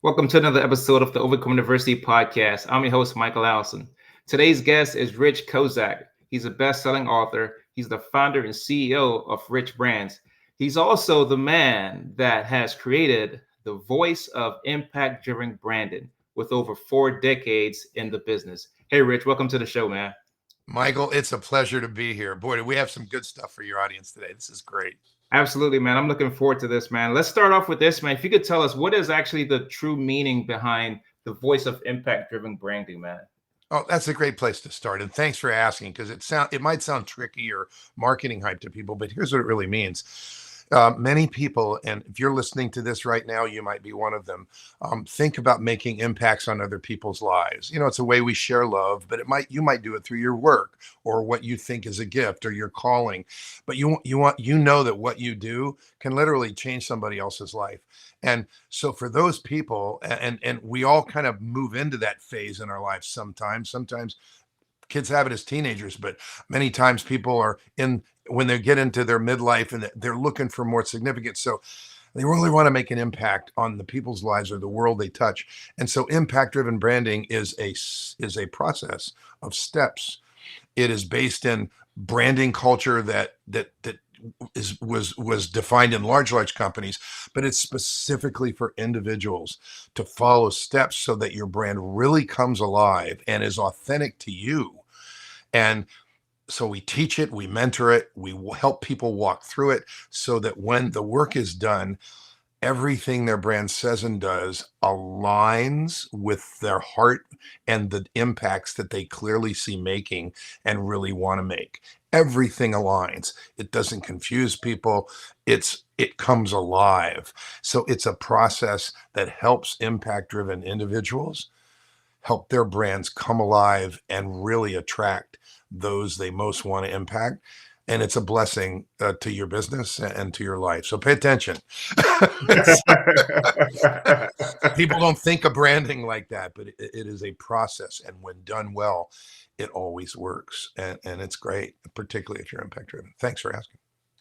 Welcome to another episode of the Overcome University podcast. I'm your host, Michael Allison. Today's guest is Rich Kozak. He's a best-selling author. He's the founder and CEO of Rich Brands. He's also the man that has created the voice of impact-driven branding with over 4 decades in the business. Hey, Rich, welcome to the show, man. Michael, it's a pleasure to be here. Boy, do we have some good stuff for your audience today. This is great. Absolutely, man. I'm looking forward to this, man. Let's start off with this, man. If you could tell us what is actually the true meaning behind the voice of impact-driven branding, man. Oh, that's a great place to start. And thanks for asking, because it might sound tricky or marketing hype to people, but here's what it really means. Many people, and if you're listening to this right now, you might be one of them. Think about making impacts on other people's lives. You know, it's a way we share love, but you might do it through your work or what you think is a gift or your calling. But you know that what you do can literally change somebody else's life. And so for those people, and we all kind of move into that phase in our lives sometimes. Sometimes kids have it as teenagers, but many times people are when they get into their midlife and they're looking for more significance. So they really want to make an impact on the people's lives or the world they touch. And so impact-driven branding is a process of steps. It is based in branding culture that was defined in large companies, but it's specifically for individuals to follow steps so that your brand really comes alive and is authentic to you. And so we teach it, we mentor it, we help people walk through it so that when the work is done, everything their brand says and does aligns with their heart and the impacts that they clearly see making and really want to make. Everything aligns. It doesn't confuse people. It comes alive. So it's a process that helps impact-driven individuals help their brands come alive and really attract those they most want to impact. And it's a blessing to your business and to your life. So pay attention. People don't think of branding like that, but it is a process. And when done well, it always works. And it's great, particularly if you're impact driven. Thanks for asking.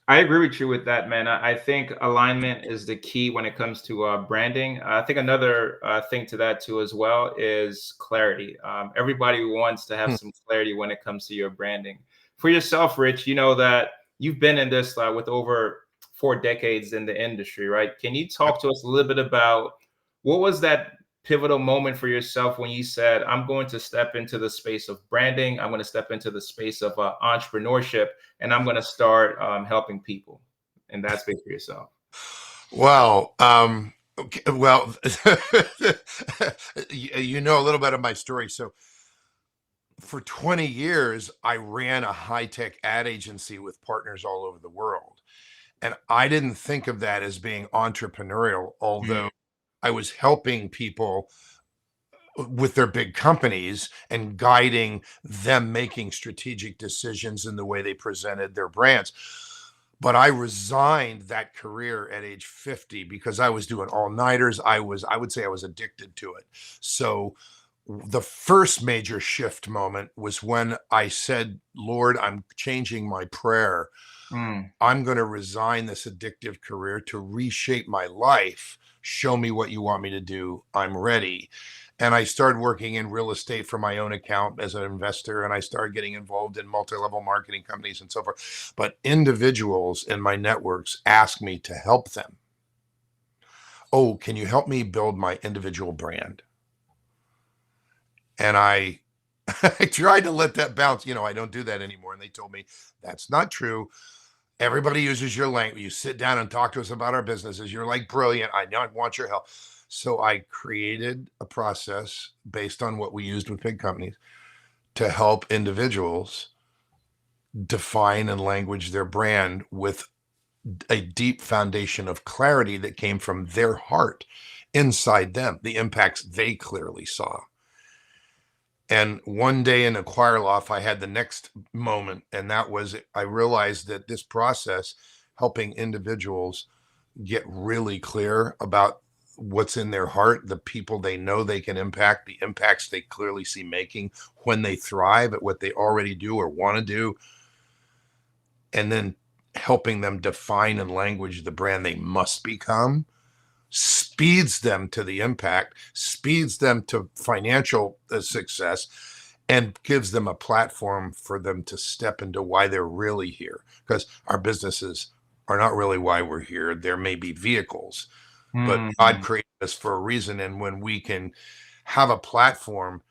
I agree with you with that, man. I think alignment is the key when it comes to branding. I think another thing to that too as well is clarity. Everybody wants to have some clarity when it comes to your branding. For yourself, Rich, you know that you've been in this with over 4 decades in the industry, right? Can you talk to us a little bit about what was that pivotal moment for yourself when you said, I'm going to step into the space of branding, I'm going to step into the space of entrepreneurship, and I'm going to start helping people in that space for yourself? Wow. Okay, well, you know a little bit of my story. So for 20 years, I ran a high-tech ad agency with partners all over the world. And I didn't think of that as being entrepreneurial, although I was helping people with their big companies and guiding them making strategic decisions in the way they presented their brands. But I resigned that career at age 50 because I was doing all-nighters. I would say I was addicted to it. So the first major shift moment was when I said, Lord, I'm changing my prayer. I'm going to resign this addictive career to reshape my life. Show me what you want me to do. I'm ready. And I started working in real estate for my own account as an investor. And I started getting involved in multi-level marketing companies and so forth. But individuals in my networks asked me to help them. Oh, can you help me build my individual brand? And I tried to let that bounce. You know, I don't do that anymore. And they told me that's not true. Everybody uses your language. You sit down and talk to us about our businesses. You're like brilliant. I want your help. So I created a process based on what we used with big companies to help individuals define and language their brand with a deep foundation of clarity that came from their heart inside them, the impacts they clearly saw. And one day in a choir loft, I had the next moment, and that was I realized that this process, helping individuals get really clear about what's in their heart, the people they know they can impact, the impacts they clearly see making when they thrive at what they already do or want to do, and then helping them define and language the brand they must become, speeds them to the impact, speeds them to financial success, and gives them a platform for them to step into why they're really here. Because our businesses are not really why we're here. There may be vehicles, but God Mm. created us for a reason. And when we can have a platform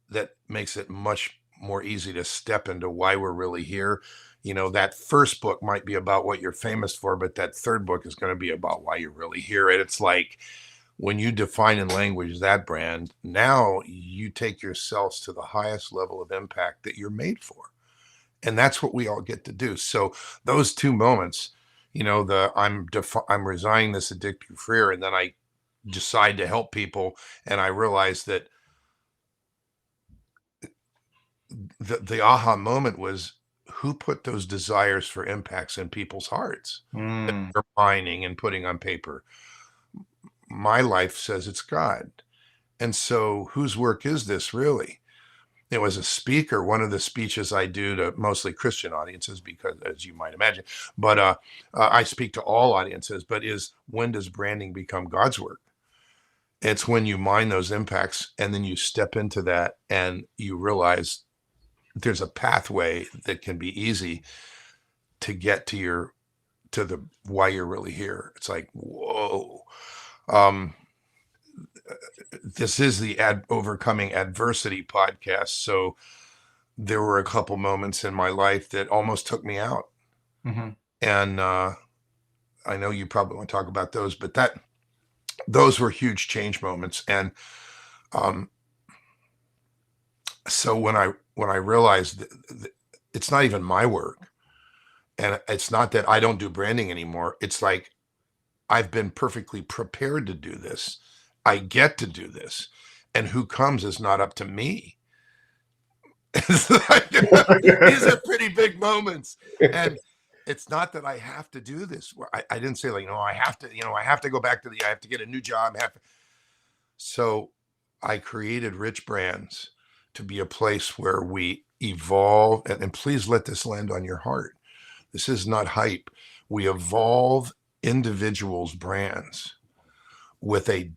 that makes it much more easy to step into why we're really here. That first book might be about what you're famous for, but that third book is going to be about why you're really here. And it's like when you define in language that brand, now you take yourselves to the highest level of impact that you're made for. And that's what we all get to do. So those two moments, I'm resigning this addictive career, and then I decide to help people, and I realize that the aha moment was, who put those desires for impacts in people's hearts that Mm. they're mining and putting on paper? My life says it's God. And so whose work is this really? It was a speaker, one of the speeches I do to mostly Christian audiences, because as you might imagine, but I speak to all audiences, but is, when does branding become God's work? It's when you mine those impacts and then you step into that and you realize there's a pathway that can be easy to get to the why you're really here. It's like, whoa. Um, this is the Overcoming Adversity podcast. So there were a couple moments in my life that almost took me out. Mm-hmm. And I know you probably want to talk about those, but those were huge change moments. And um, so when I realized that it's not even my work, and it's not that I don't do branding anymore. It's like, I've been perfectly prepared to do this. I get to do this. And who comes is not up to me. It's like, these are pretty big moments. And it's not that I have to do this. I didn't say, like, I have to, I have to go back I have to get a new job. So I created Rich Brands to be a place where we evolve. And please let this land on your heart. This is not hype. We evolve individuals' brands with a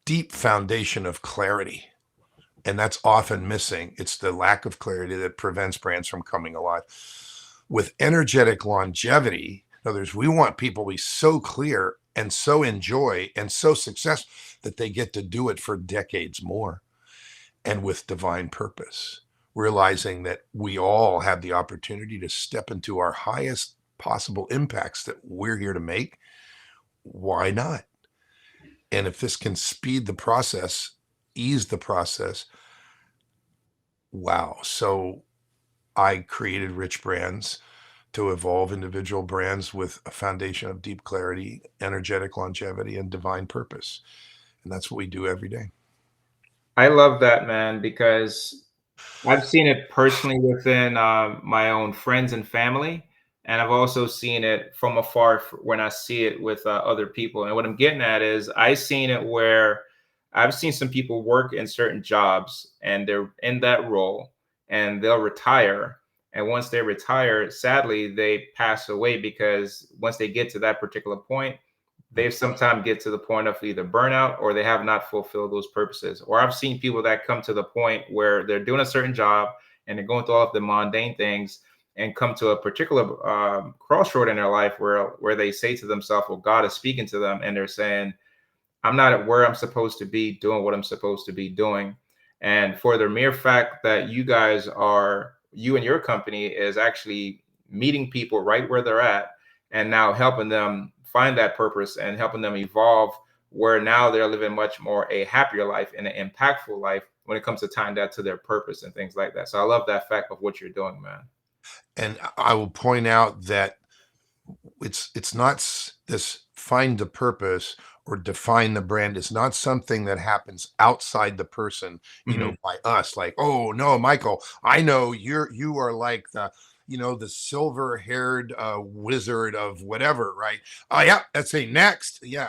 deep foundation of clarity. And that's often missing. It's the lack of clarity that prevents brands from coming alive. With energetic longevity, in other words, we want people to be so clear and so enjoy and so successful that they get to do it for decades more. And with divine purpose, realizing that we all have the opportunity to step into our highest possible impacts that we're here to make. Why not? And if this can speed the process, ease the process, wow. So I created Rich Brands to evolve individual brands with a foundation of deep clarity, energetic longevity, and divine purpose. And that's what we do every day. I love that, man, because I've seen it personally within my own friends and family, and I've also seen it from afar when I see it with other people. And what I'm getting at is, I've seen it where I've seen some people work in certain jobs and they're in that role and they'll retire. And once they retire, sadly, they pass away, because once they get to that particular point, they sometimes get to the point of either burnout or they have not fulfilled those purposes. Or I've seen people that come to the point where they're doing a certain job and they're going through all of the mundane things and come to a particular crossroad in their life where they say to themselves, well, God is speaking to them, and they're saying, I'm not at where I'm supposed to be doing what I'm supposed to be doing. And for the mere fact that you and your company is actually meeting people right where they're at, and now helping them find that purpose and helping them evolve, where now they're living much more a happier life and an impactful life when it comes to tying that to their purpose and things like that. So I love that fact of what you're doing, man. And I will point out that it's not this find the purpose or define the brand is not something that happens outside the person, Mm-hmm. by us. Like, oh no, Michael, I know you are like the silver haired wizard of whatever, right? Oh yeah, that's a next. Yeah.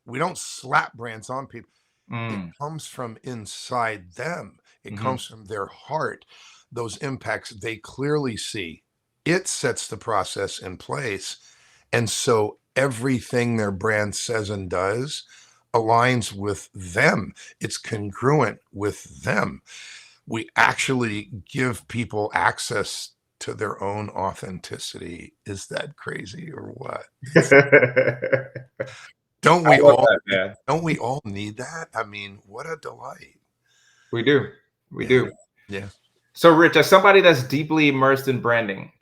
We don't slap brands on people. It Mm. comes from inside them. It Mm-hmm. comes from their heart. Those impacts they clearly see. It sets the process in place. And so everything their brand says and does aligns with them. It's congruent with them. We actually give people access to their own authenticity. Is that crazy or what? Don't I we love all that, man. don't we all need that? I mean, what a delight. We do. We Yeah. do. Yeah. So, Rich, as somebody that's deeply immersed in branding,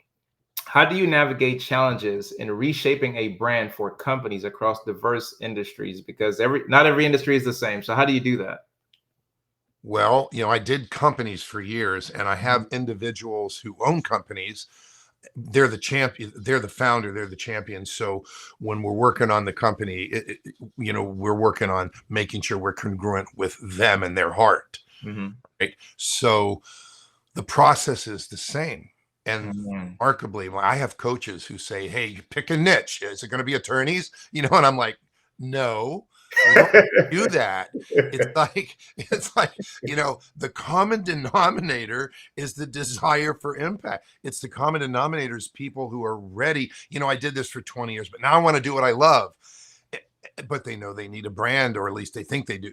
how do you navigate challenges in reshaping a brand for companies across diverse industries? Because not every industry is the same. So how do you do that? Well, I did companies for years, and I Mhm. have individuals who own companies. They're the champion, they're the founder, they're the champion. So when we're working on the company, we're working on making sure we're congruent with them and their heart. Mhm. Right. So the process is the same. And Mhm. remarkably, I have coaches who say, "Hey, you pick a niche. Is it going to be attorneys?" And I'm like, "No, we don't do that." It's like the common denominator is the desire for impact. It's the common denominator is people who are ready. I did this for 20 years, but now I want to do what I love. But they know they need a brand, or at least they think they do,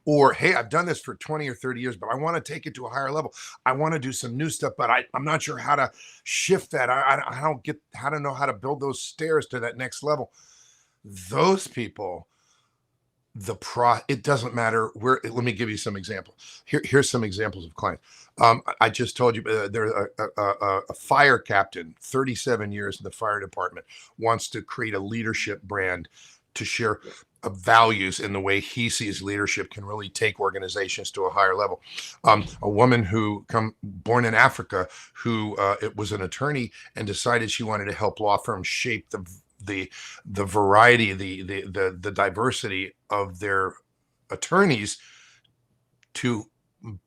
or, hey, I've done this for 20 or 30 years, but I want to take it to a higher level. I want to do some new stuff, but I'm not sure how to shift that. I don't get how to know how to build those stairs to that next level. Those people, it doesn't matter where. Let me give you some examples. Here's some examples of clients. I just told you there's a fire captain, 37 years in the fire department, wants to create a leadership brand to share values in the way he sees leadership can really take organizations to a higher level. A woman who born in Africa, who it was an attorney and decided she wanted to help law firms shape the variety, the diversity of their attorneys to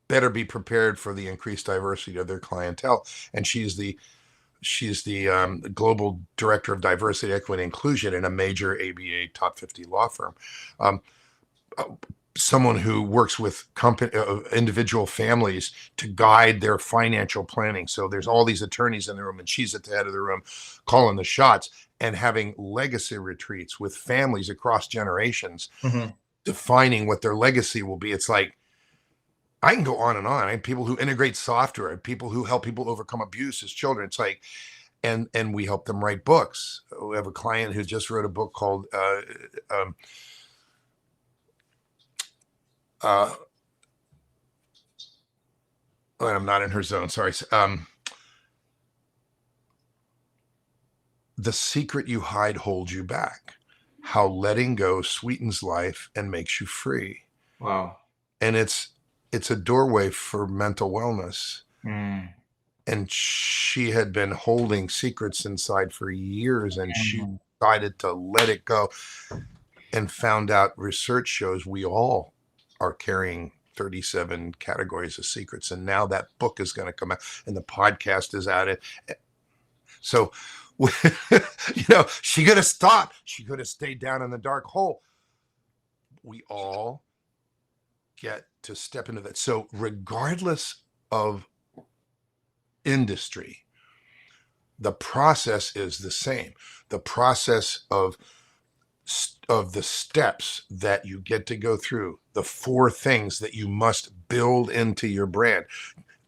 better be prepared for the increased diversity of their clientele. And she's the global director of diversity, equity, and inclusion in a major ABA top 50 law firm. Um, Someone who works with individual families to guide their financial planning. So there's all these attorneys in the room, and she's at the head of the room calling the shots, and having legacy retreats with families across generations, Mhm. defining what their legacy will be. It's like, I can go on and on. I have people who integrate software, people who help people overcome abuse as children. It's like, and we help them write books. We have a client who just wrote a book called I'm not in her zone. Sorry. The secret you hide holds you back. How letting go sweetens life and makes you free. Wow. And it's a doorway for mental wellness. Mm. And she had been holding secrets inside for years, and she Mhm. decided to let it go, and found out research shows we all are carrying 37 categories of secrets. And now that book is going to come out, and the podcast is out. So, she could have stopped. She could have stayed down in the dark hole. We all get to step into that. So, regardless of industry, the process is the same. The process of the steps that you get to go through, the 4 things that you must build into your brand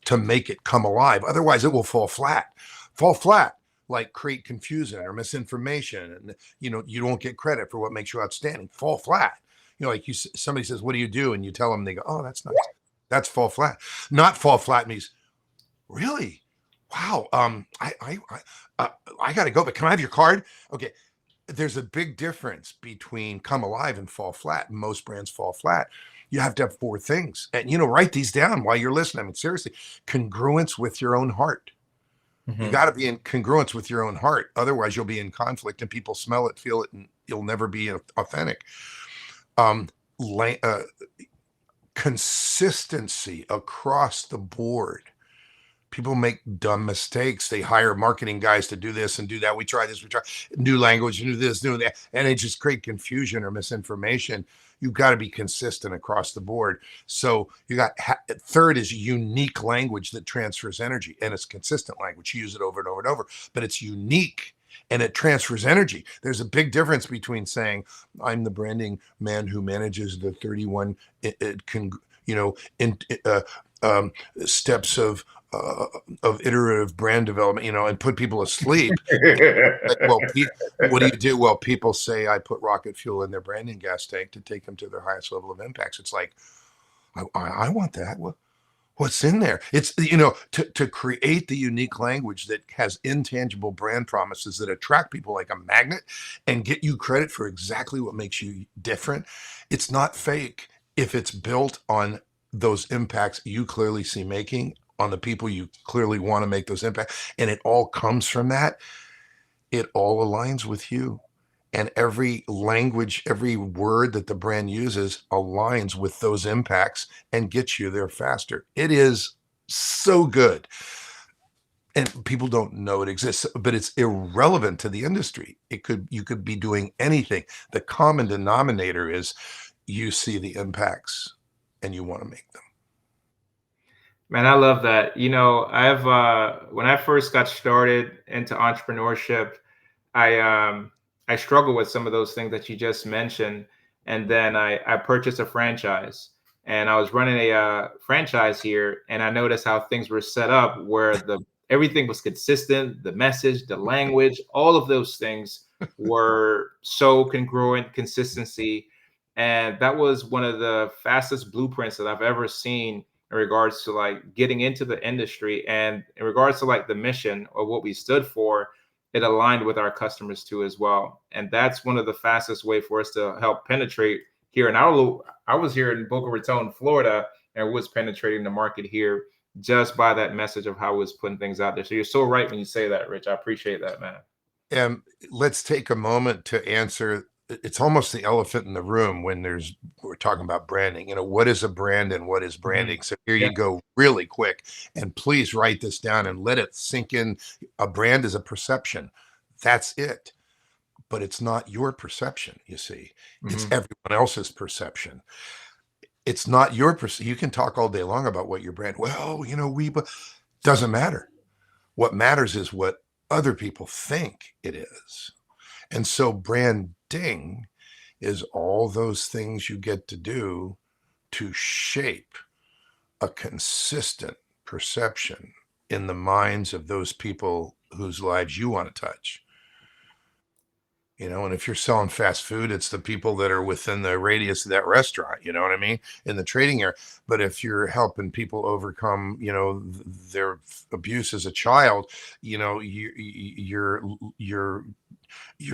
to make it come alive. Otherwise, it will fall flat. Fall flat, like create confusion or misinformation, and you don't get credit for what makes you outstanding. Fall flat. Like somebody says, "What do you do?" and you tell them, they go, "Oh, that's nice." That's fall flat. Not fall flat means, really, wow. I got to go, but can I have your card? Okay. There's a big difference between come alive and fall flat. Most brands fall flat. You have to have 4 things, and write these down while you're listening. I mean, seriously, congruence with your own heart. You Mhm. got to be in congruence with your own heart. Otherwise, you'll be in conflict, and people smell it, feel it, and you'll never be authentic. Um, Consistency across the board. People make dumb mistakes. They hire marketing guys to do this and do that. We try this, we try new language, new this, new that, and it just create confusion or misinformation. You've got to be consistent across the board. So you got third is unique language that transfers energy, and it's consistent language. You use it over and over and over, but it's unique. and it transfers energy. There's a big difference between saying, I'm the branding man who manages the 31, you know, in, um, steps uh, of iterative brand development, you know, and put people asleep. Like, well, what do you do? Well, people say I put rocket fuel in their branding gas tank to take them to their highest level of impacts. It's like, I want that. What's in there? It's, you know, to create the unique language that has intangible brand promises that attract people like a magnet and get you credit for exactly what makes you different. It's not fake if it's built on those impacts you clearly see making on the people you clearly want to make those impacts. And it all comes from that. It all aligns with you. And every language, every word that the brand uses aligns with those impacts and gets you there faster. It is so good. And people don't know it exists, but it's irrelevant to the industry. You could be doing anything. The common denominator is you see the impacts and you want to make them. Man, I love that. You know, I've when I first got started into entrepreneurship, I um I struggled with some of those things that you just mentioned, and then I purchased a franchise, and I was running a franchise here, and I noticed how things were set up where the everything was consistent, the message, the language, all of those things were so congruent, consistency, and that was one of the fastest blueprints that I've ever seen in regards to like getting into the industry, and in regards to like the mission or what we stood for, it aligned with our customers too as well. And that's one of the fastest way for us to help penetrate here. And I was here in Boca Raton, Florida, and was penetrating the market here just by that message of how it was putting things out there. So you're so right when you say that, Rich. I appreciate that, man. And let's take a moment to answer. It's almost the elephant in the room when we're talking about branding. You know, what is a brand and what is branding? So here you go, really quick, and please write this down and let it sink in. A brand is a perception. That's it. But it's not your perception, you see. It's everyone else's perception. It's not your perception. You can talk all day long about what your brand, well, you know, doesn't matter. What matters is what other people think it is. And so branding is all those things you get to do to shape a consistent perception in the minds of those people whose lives you want to touch. You know, and if you're selling fast food, it's the people that are within the radius of that restaurant, you know what I mean, in the trading area. But if you're helping people overcome, you know, their abuse as a child, you know, you're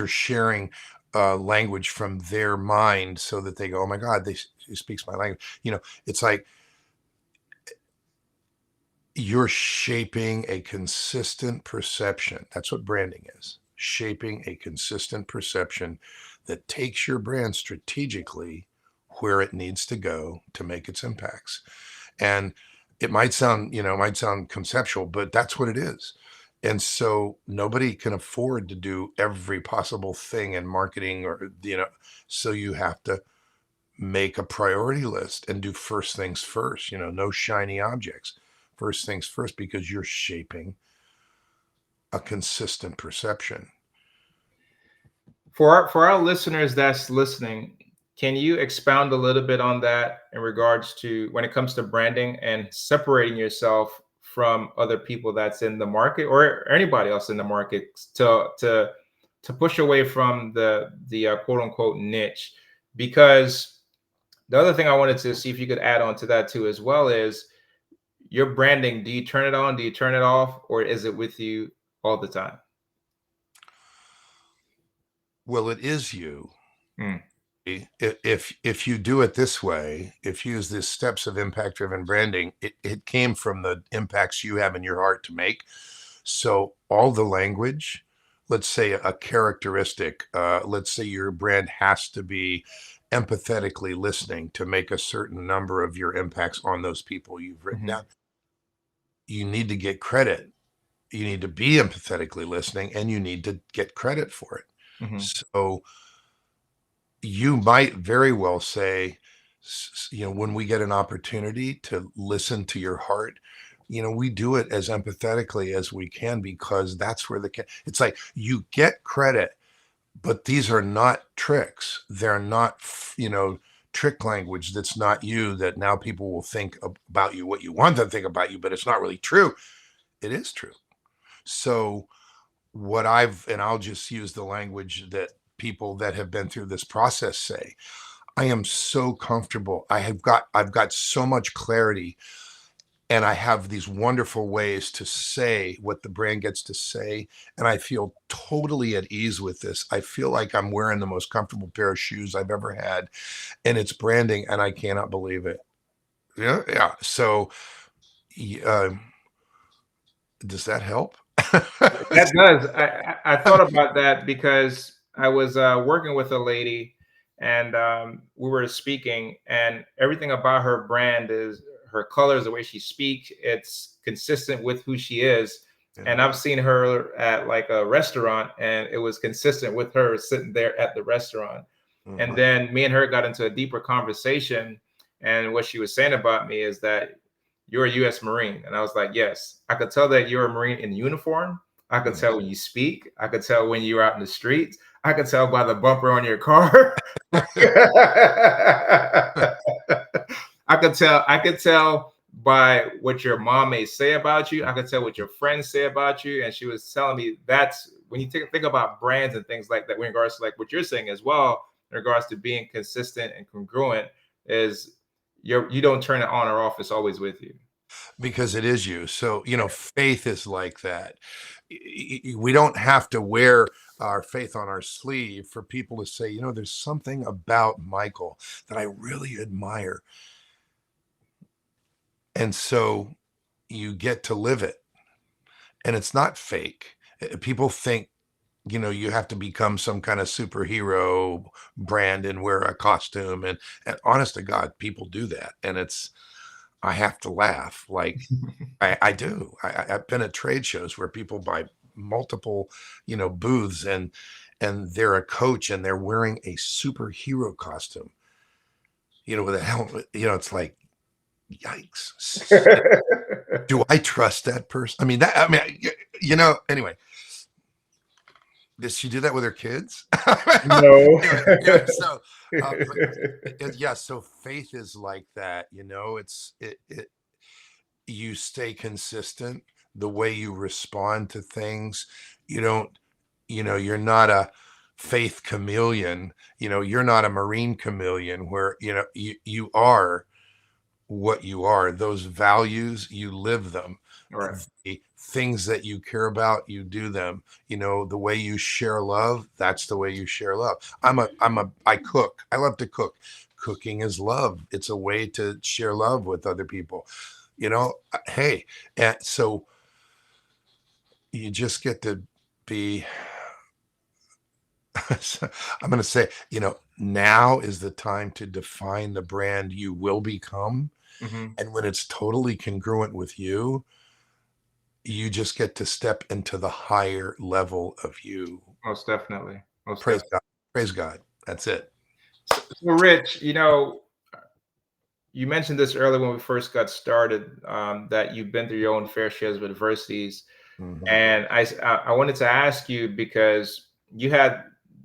sharing language from their mind so that they go, oh my God, he speaks my language. You know, it's like you're shaping a consistent perception. That's what branding is. Shaping a consistent perception that takes your brand strategically where it needs to go to make its impacts. And it might sound, you know, it might sound conceptual, but that's what it is. And so nobody can afford to do every possible thing in marketing or, you know, so you have to make a priority list and do first things first, you know, no shiny objects. First things first, because you're shaping a consistent perception. For our listeners that's listening, can you expound a little bit on that in regards to when it comes to branding and separating yourself from other people that's in the market or anybody else in the market to push away from the quote unquote niche? Because the other thing I wanted to see if you could add on to that too as well is your branding. Do you turn it on? Do you turn it off? Or is it with you all the time? Well, it is you. Mm. If you do it this way, if you use these steps of impact driven branding, it came from the impacts you have in your heart to make. So all the language, let's say a characteristic, let's say your brand has to be empathetically listening to make a certain number of your impacts on those people you've written down. You need to get credit. You need to be empathetically listening and you need to get credit for it. So you might very well say, you know, when we get an opportunity to listen to your heart, we do it as empathetically as we can, because that's where it's like you get credit, but these are not tricks. They're not, trick language that's not you, that now people will think about you what you want them to think about you, but it's not really true. It is true. So and I'll just use the language that people that have been through this process say. I am so comfortable. I've got so much clarity, and I have these wonderful ways to say what the brand gets to say. And I feel totally at ease with this. I feel like I'm wearing the most comfortable pair of shoes I've ever had, and it's branding, and I cannot believe it. Yeah. Yeah. So, uh, does that help? That does. I thought about that because I was working with a lady, and we were speaking, and everything about her brand is her colors, the way she speaks. It's consistent with who she is. And Yeah. I've seen her at like a restaurant, and it was consistent with her sitting there at the restaurant. And then me and her got into a deeper conversation. And what she was saying about me is that you're a U.S. Marine. And I was like, yes, I could tell that you're a Marine in uniform. I could tell when you speak. I could tell when you're out in the streets. I could tell by the bumper on your car. I could tell by what your mom may say about you. I could tell what your friends say about you. And she was telling me that's when you think about brands and things like that, in regards to like what you're saying as well, in regards to being consistent and congruent, is you don't turn it on or off. It's always with you. Because it is you. So, faith is like that. We don't have to wear our faith on our sleeve for people to say, there's something about Michael that I really admire. And so you get to live it. And it's not fake. People think, you have to become some kind of superhero brand and wear a costume. And honest to God, people do that. And I have to laugh. Like, I do. I've been at trade shows where people buy multiple, booths, and they're a coach and they're wearing a superhero costume, with a helmet. It's like, yikes. Do I trust that person? Anyway, did she do that with her kids? No. Anyway, so, yeah, so faith is like that. You stay consistent, the way you respond to things. You don't, you're not a faith chameleon. You're not a Marine chameleon where, you are what you are. Those values, you live them. Right. The things that you care about, you do them. The way you share love, that's the way you share love. I cook. I love to cook. Cooking is love. It's a way to share love with other people. Hey, and so you just get to be, I'm going to say, now is the time to define the brand you will become. Mm-hmm. And when it's totally congruent with you, you just get to step into the higher level of you. Most definitely. Praise God. Praise God. That's it. So, Rich, you mentioned this earlier when we first got started, that you've been through your own fair shares of adversities. Mhm. And I wanted to ask you, because you had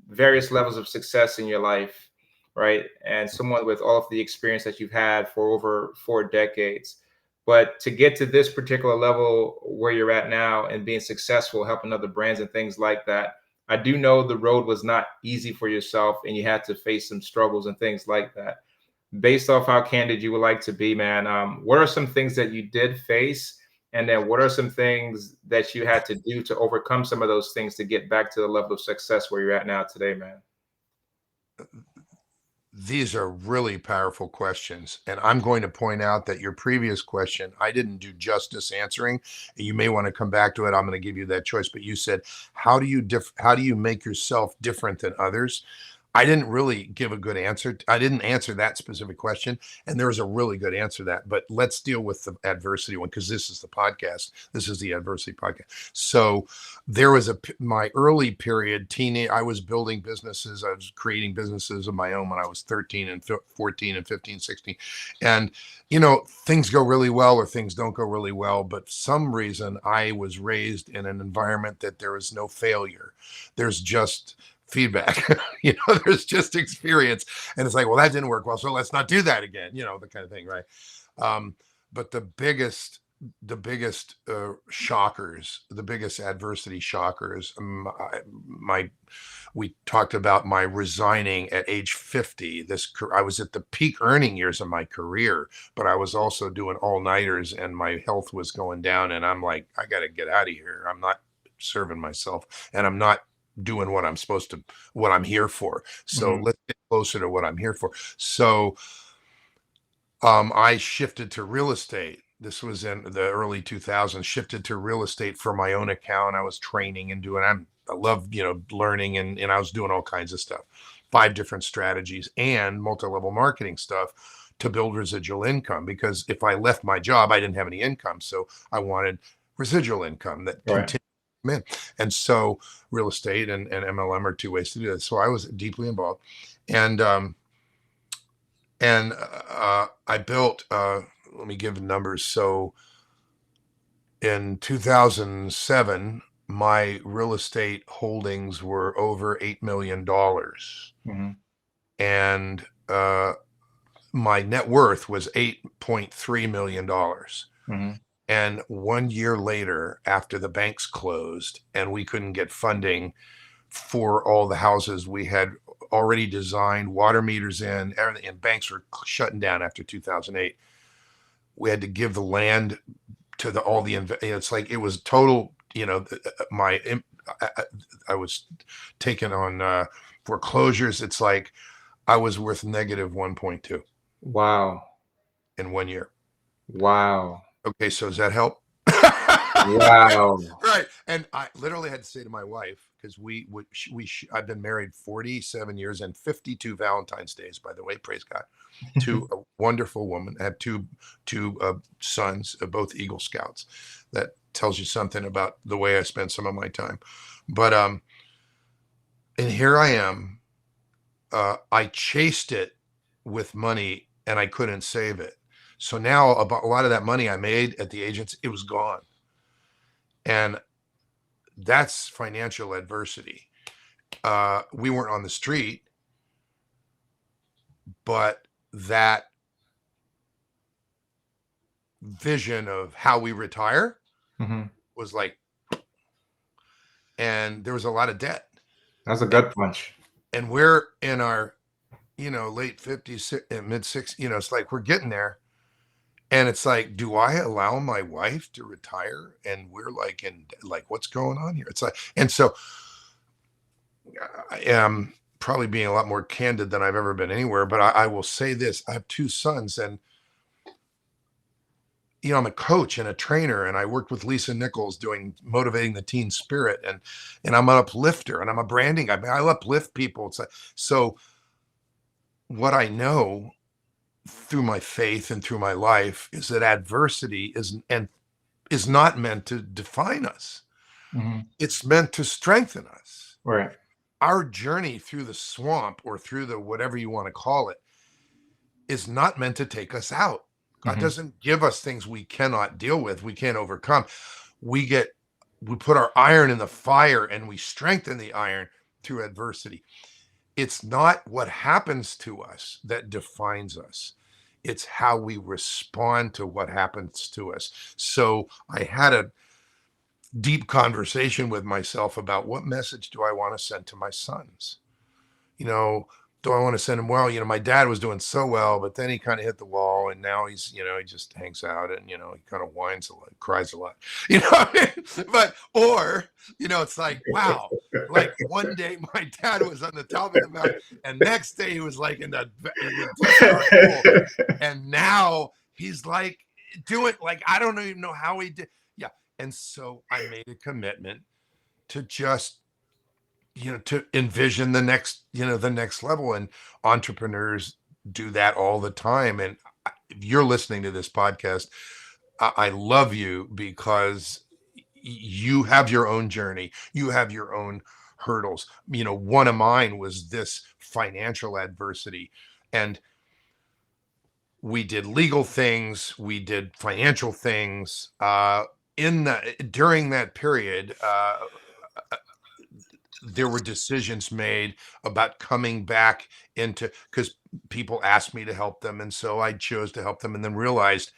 various levels of success in your life, right? And someone with all of the experience that you've had for over 4 decades. But to get to this particular level where you're at now and being successful, helping other brands and things like that, I do know the road was not easy for yourself and you had to face some struggles and things like that. Based off how candid you would like to be, man, what are some things that you did face? And then what are some things that you had to do to overcome some of those things to get back to the level of success where you're at now today, man? These are really powerful questions. And I'm going to point out that your previous question, I didn't do justice answering. You may want to come back to it. I'm going to give you that choice. But you said, how do you make yourself different than others? I didn't really give a good answer. I didn't answer that specific question, and there was a really good answer to that. But let's deal with the adversity one, because this is the podcast. This is the adversity podcast. So there was my early period, teenage. I was building businesses. I was creating businesses of my own when I was 13 and 14 and 15, 16. And, things go really well or things don't go really well. But for some reason, I was raised in an environment that there is no failure. There's just feedback. There's just experience, and it's like, well, that didn't work well, so let's not do that again, the kind of thing, right? But the biggest shockers, the biggest adversity shockers, we talked about my resigning at age 50. I was at the peak earning years of my career, but I was also doing all-nighters, and my health was going down, and I'm like, I got to get out of here. I'm not serving myself, and I'm not doing what I'm here for. So let's get closer to what I'm here for. So I shifted to real estate. This was in the early 2000s, shifted to real estate for my own account. I was training and I love, learning, and I was doing all kinds of stuff, 5 different strategies and multi-level marketing stuff to build residual income, because if I left my job, I didn't have any income. So I wanted residual income that continued. In. And so real estate and MLM are 2 ways to do this. So I was deeply involved, and I built, let me give numbers. So in 2007, my real estate holdings were over $8 million. And my net worth was $8.3 million. And 1 year later, after the banks closed and we couldn't get funding for all the houses we had already designed, water meters in, everything, and banks were shutting down after 2008, we had to give the land to it's like, it was total, I was taken on foreclosures. It's like I was worth negative 1.2. Wow. In 1 year. Wow. Okay, so does that help? Wow. Right. And I literally had to say to my wife, because I've been married 47 years and 52 Valentine's days, by the way, praise God, to a wonderful woman. I have two sons, both Eagle Scouts. That tells you something about the way I spend some of my time. But and here I am. I chased it with money and I couldn't save it. So now a lot of that money I made at the agents, it was gone. And that's financial adversity. We weren't on the street, but that vision of how we retire was like, and there was a lot of debt. That's a gut punch. And we're in our, late 50s, mid 60s, it's like, we're getting there. And it's like, do I allow my wife to retire? And we're like, what's going on here? It's like, and so I am probably being a lot more candid than I've ever been anywhere, but I will say this. I have 2 sons, and, I'm a coach and a trainer, and I worked with Lisa Nichols doing motivating the teen spirit, and I'm an uplifter, and I'm a branding guy. I uplift people. It's like, so what I know through my faith and through my life is that adversity is not meant to define us. It's meant to strengthen us. Right. Our journey through the swamp, or through the whatever you want to call it, is not meant to take us out. God doesn't give us things we cannot deal with, we can't overcome. We put our iron in the fire, and we strengthen the iron through adversity. It's not what happens to us that defines us. It's how we respond to what happens to us. So I had a deep conversation with myself about, what message do I want to send to my sons? Do I want to send them, well, my dad was doing so well, but then he kind of hit the wall, and now he's, he just hangs out, and, he kind of whines a lot, cries a lot, but, or, it's like, wow, like one day my dad was on the top of the mountain, and next day he was like in the hole, and now he's like doing, like, I don't even know how he did. Yeah. And so I made a commitment to just to envision the next level. And entrepreneurs do that all the time. And if you're listening to this podcast, I love you because you have your own journey. You have your own hurdles. One of mine was this financial adversity. And we did legal things, we did financial things. During that period, there were decisions made about coming back into, because people asked me to help them, and so I chose to help them, and then realized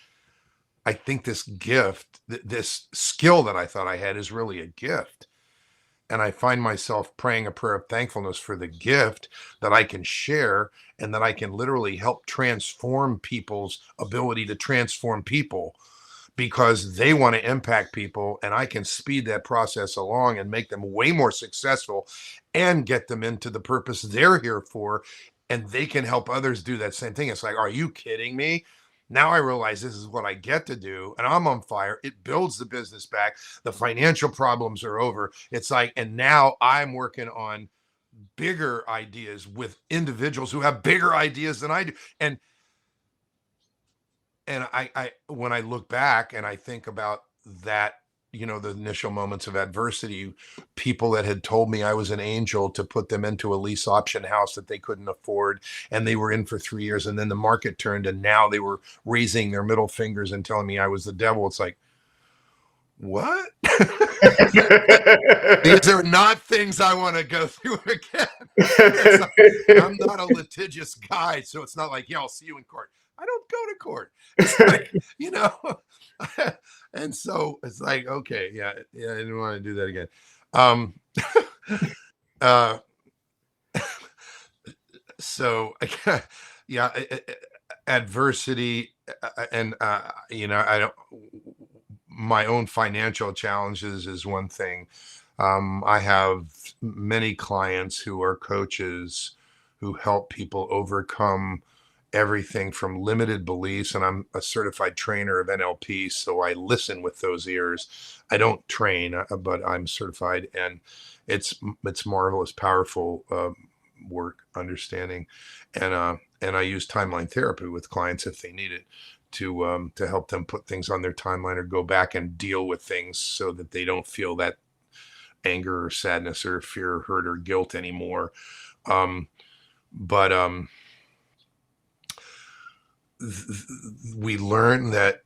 I think this gift, this skill that I thought I had, is really a gift. And I find myself praying a prayer of thankfulness for the gift that I can share, and that I can literally help transform people's ability to transform people, because they want to impact people, and I can speed that process along and make them way more successful and get them into the purpose they're here for, and they can help others do that same thing. It's like, are you kidding me? Now I realize this is what I get to do, and I'm on fire. It builds the business back. The financial problems are over. It's like, and now I'm working on bigger ideas with individuals who have bigger ideas than I do. And I when I look back and I think about that, the initial moments of adversity, people that had told me I was an angel to put them into a lease option house that they couldn't afford, and they were in for 3 years, and then the market turned, and now they were raising their middle fingers and telling me I was the devil. It's like, what? These are not things I want to go through again. I'm not a litigious guy, so it's not like, yeah, I'll see you in court. I don't go to court. It's like, and so it's like, okay, yeah, I didn't want to do that again. Uh, so yeah, adversity, and I don't. My own financial challenges is one thing. I have many clients who are coaches who help people overcome everything from limited beliefs, and I'm a certified trainer of NLP, so I listen with those ears. I don't train, but I'm certified, and it's marvelous, powerful work, understanding, and I use timeline therapy with clients if they need it, to help them put things on their timeline or go back and deal with things so that they don't feel that anger or sadness or fear or hurt or guilt anymore. But we learn that,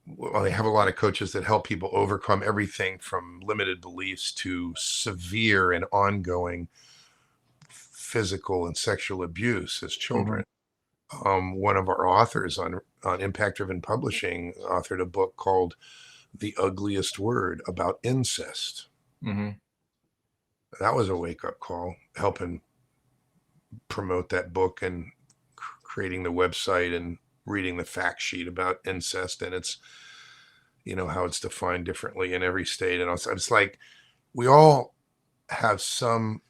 well, I have a lot of coaches that help people overcome everything from limited beliefs to severe and ongoing physical and sexual abuse as children. One of our authors on Impact Driven Publishing authored a book called The Ugliest Word about incest. That was a wake-up call, helping promote that book and creating the website and reading the fact sheet about incest, and it's how it's defined differently in every state. And it's like, we all have some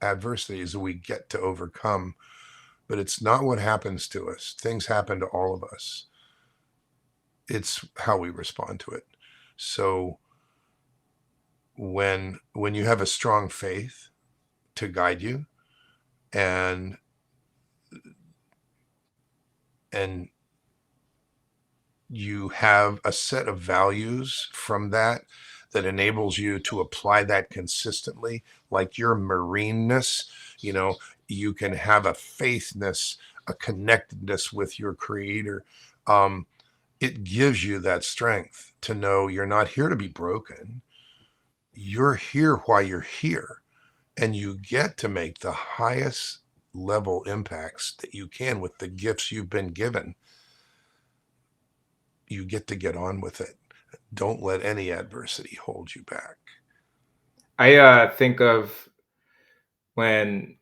adversities that we get to overcome, but it's not what happens to us. Things happen to all of us. It's how we respond to it. So when you have a strong faith to guide you, and you have a set of values from that enables you to apply that consistently, like your marineness, you can have a faithness, a connectedness with your creator. It gives you that strength to know you're not here to be broken. You're here while you're here, and you get to make the highest level impacts that you can with the gifts you've been given. You get on with it. Don't let any adversity hold you back. I think of when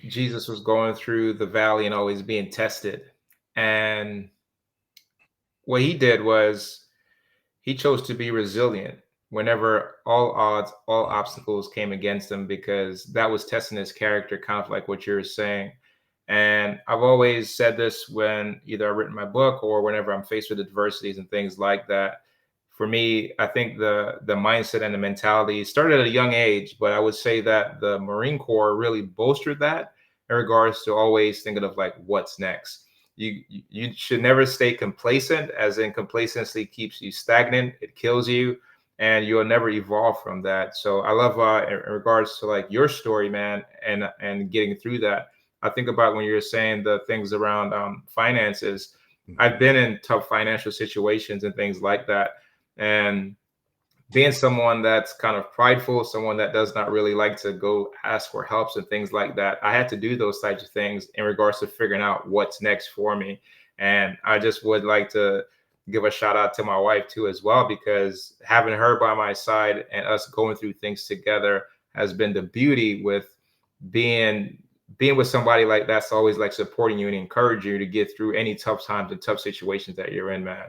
Jesus was going through the valley and always being tested. And what he did was he chose to be resilient whenever all odds, all obstacles came against him, because that was testing his character, kind of like what you're saying. And I've always said this when either I've written my book or whenever I'm faced with adversities and things like that. for me, I think the mindset and the mentality started at a young age, but I would say that the Marine Corps really bolstered that in regards to always thinking of like what's next. You should never stay complacent, as in complacency keeps you stagnant, it kills you, and you'll never evolve from that. So I love in regards to like your story, man, and getting through that. I think about when you're saying the things around finances. I've been in tough financial situations and things like that. And being someone that's kind of prideful, someone that does not really like to go ask for helps and things like that, I had to do those types of things in regards to figuring out what's next for me. And I just would like to give a shout out to my wife too as well, because having her by my side and us going through things together has been the beauty with being being with somebody like that's always like supporting you and encouraging you to get through any tough times and tough situations that you're in, man.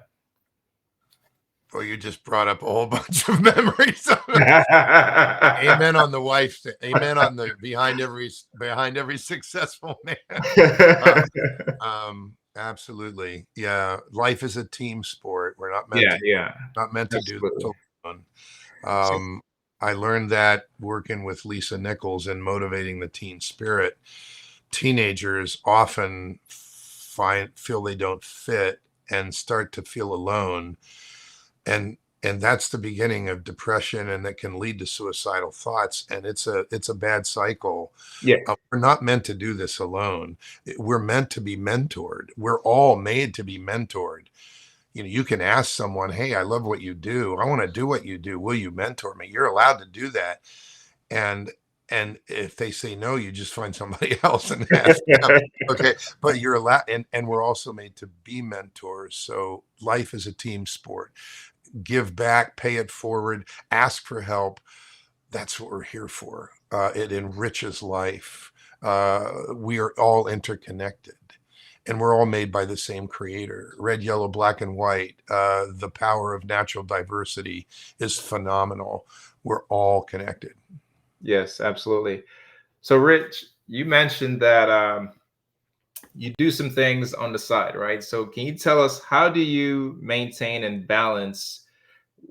Well, you just brought up a whole bunch of memories. Amen on the wife. Amen on the behind every successful man. Absolutely. Yeah. Life is a team sport. We're not meant to do this alone. I learned that working with Lisa Nichols and motivating the teen spirit. Teenagers often feel they don't fit and start to feel alone. And that's the beginning of depression, and that can lead to suicidal thoughts. And it's a bad cycle. Yeah. We're not meant to do this alone. We're meant to be mentored. We're all made to be mentored. You can ask someone, hey, I love what you do. I want to do what you do. Will you mentor me? You're allowed to do that. And if they say no, you just find somebody else and ask them. Okay. But you're allowed, and we're also made to be mentors. So life is a team sport. Give back, pay it forward, ask for help. That's what we're here for. It enriches life. We are all interconnected, and we're all made by the same creator. Red, yellow, black, and white. The power of natural diversity is phenomenal. We're all connected. Yes, absolutely. So, Rich, you mentioned that you do some things on the side, right? So, can you tell us, how do you maintain and balance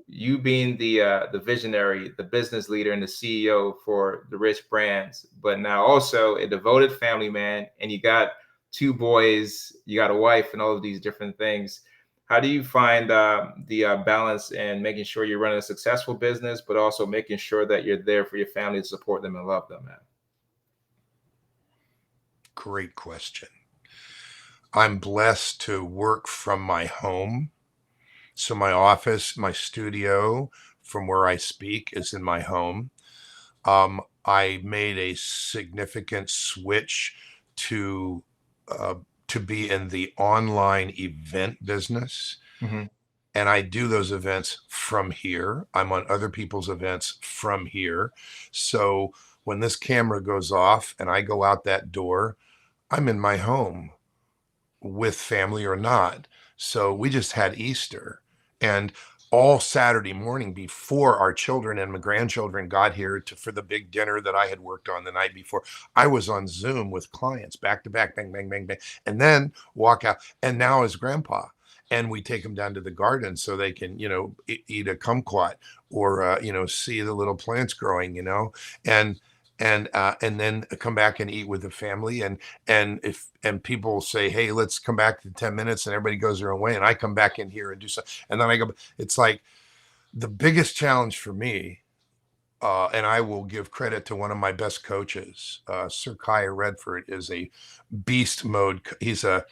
you being the visionary, the business leader, and the CEO for the Rich Brands, but now also a devoted family man, and you got two boys, you got a wife, and all of these different things? How do you find the balance in making sure you're running a successful business, but also making sure that you're there for your family to support them and love them, man? Great question. I'm blessed to work from my home. So my office, my studio, from where I speak, is in my home. I made a significant switch to be in the online event business. Mm-hmm. And I do those events from here. I'm on other people's events from here. So when this camera goes off and I go out that door, I'm in my home with family or not. So we just had Easter, and all Saturday morning before our children and my grandchildren got here for the big dinner that I had worked on the night before, I was on Zoom with clients back to back, bang, bang, bang, bang, and then walk out. And now as grandpa, and we take them down to the garden so they can, eat a kumquat or, see the little plants growing, and and then come back and eat with the family. And people say, hey, let's come back in 10 minutes, and everybody goes their own way, and I come back in here and do something, and then I go. It's like the biggest challenge for me, and I will give credit to one of my best coaches. Sir Kaya Redford is a beast mode. He's a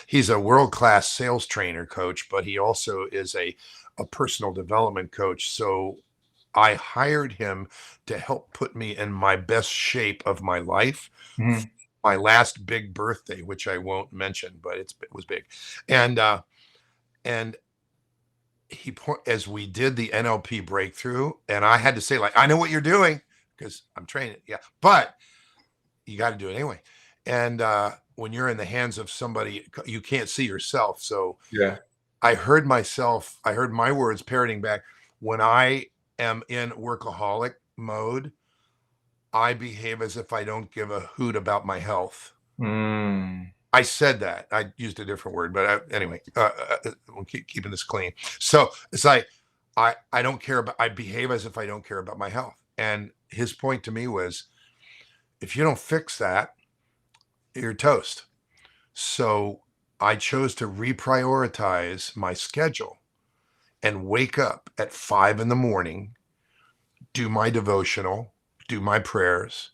he's a world-class sales trainer coach, but he also is a personal development coach. So I hired him to help put me in my best shape of my life. Mm-hmm. My last big birthday, which I won't mention, but it was big. And as we did the NLP breakthrough, and I had to say, like, I know what you're doing because I'm training. Yeah, but you got to do it anyway. And when you're in the hands of somebody, you can't see yourself. So Yeah. I heard my words parroting back. When I am in workaholic mode, I behave as if I don't give a hoot about my health. Mm. I said that. I used a different word, but anyway, we'll keep keeping this clean. So it's like, I don't care about, I behave as if I don't care about my health. And his point to me was, if you don't fix that, you're toast. So I chose to reprioritize my schedule and wake up at 5 a.m, do my devotional, do my prayers,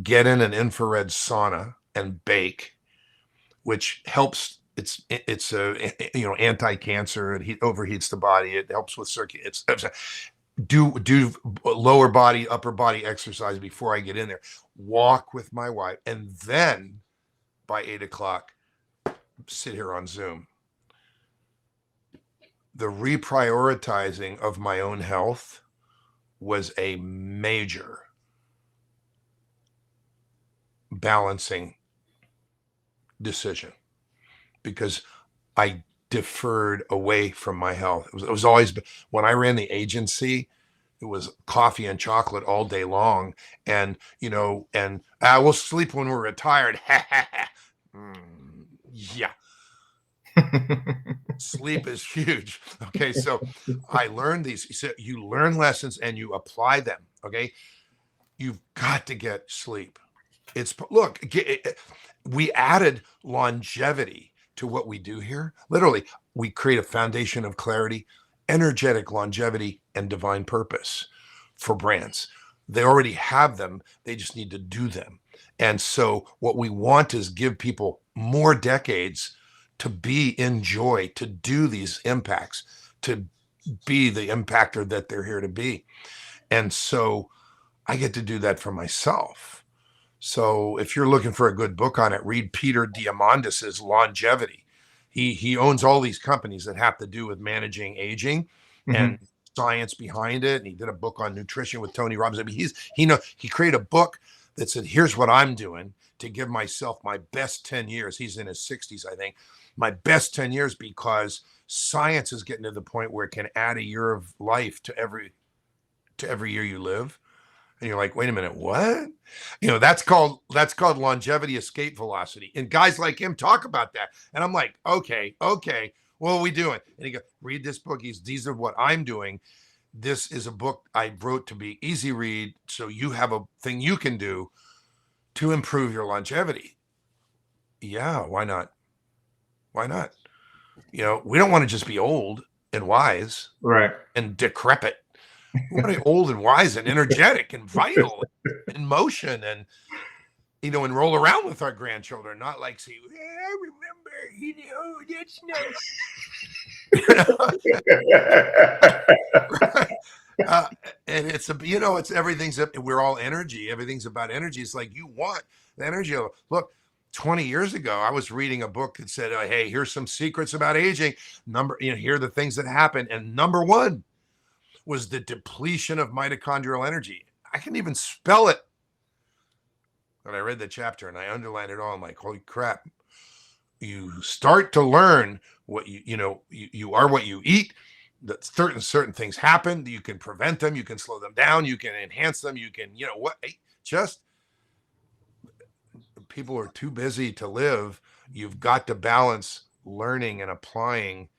get in an infrared sauna and bake, which helps. It's a anti-cancer. It overheats the body. It helps with circulation. Do lower body, upper body exercise before I get in there. Walk with my wife, and then by 8 o'clock, sit here on Zoom. The reprioritizing of my own health was a major balancing decision, because I deferred away from my health. It was always, when I ran the agency, it was coffee and chocolate all day long, and we'll sleep when we're retired. Yeah. Sleep is huge. Okay, so I learned these. So you learn lessons and you apply them. Okay, you've got to get sleep. We added longevity to what we do here. Literally, we create a foundation of clarity, energetic longevity, and divine purpose for brands. They already have them. They just need to do them. And so what we want is give people more decades to be in joy, to do these impacts, to be the impactor that they're here to be. And so I get to do that for myself. So if you're looking for a good book on it, read Peter Diamandis's Longevity. He owns all these companies that have to do with managing aging and science behind it. And he did a book on nutrition with Tony Robbins. I mean, he created a book that said, here's what I'm doing to give myself my best 10 years. He's in his 60s, I think. My best 10 years, because science is getting to the point where it can add a year of life to every year you live. And you're like, wait a minute, what? That's called longevity escape velocity. And guys like him talk about that. And I'm like, okay, what are we doing? And he goes, read this book. These are what I'm doing. This is a book I wrote to be easy read, so you have a thing you can do to improve your longevity. Yeah, why not? Why not? We don't want to just be old and wise, right, and decrepit. We want to be old and wise and energetic and vital and in motion, and and roll around with our grandchildren, not like say, I remember, that's no. And it's everything's we're all energy. Everything's about energy. It's like you want the energy. Look, 20 years ago, I was reading a book that said, hey, here's some secrets about aging. Here are the things that happen. And number one was the depletion of mitochondrial energy. I can even spell it. And I read the chapter and I underlined it all. I'm like, holy crap. You start to learn what you are what you eat. That certain things happen. You can prevent them. You can slow them down. You can enhance them. You can, just people are too busy to live. You've got to balance learning and applying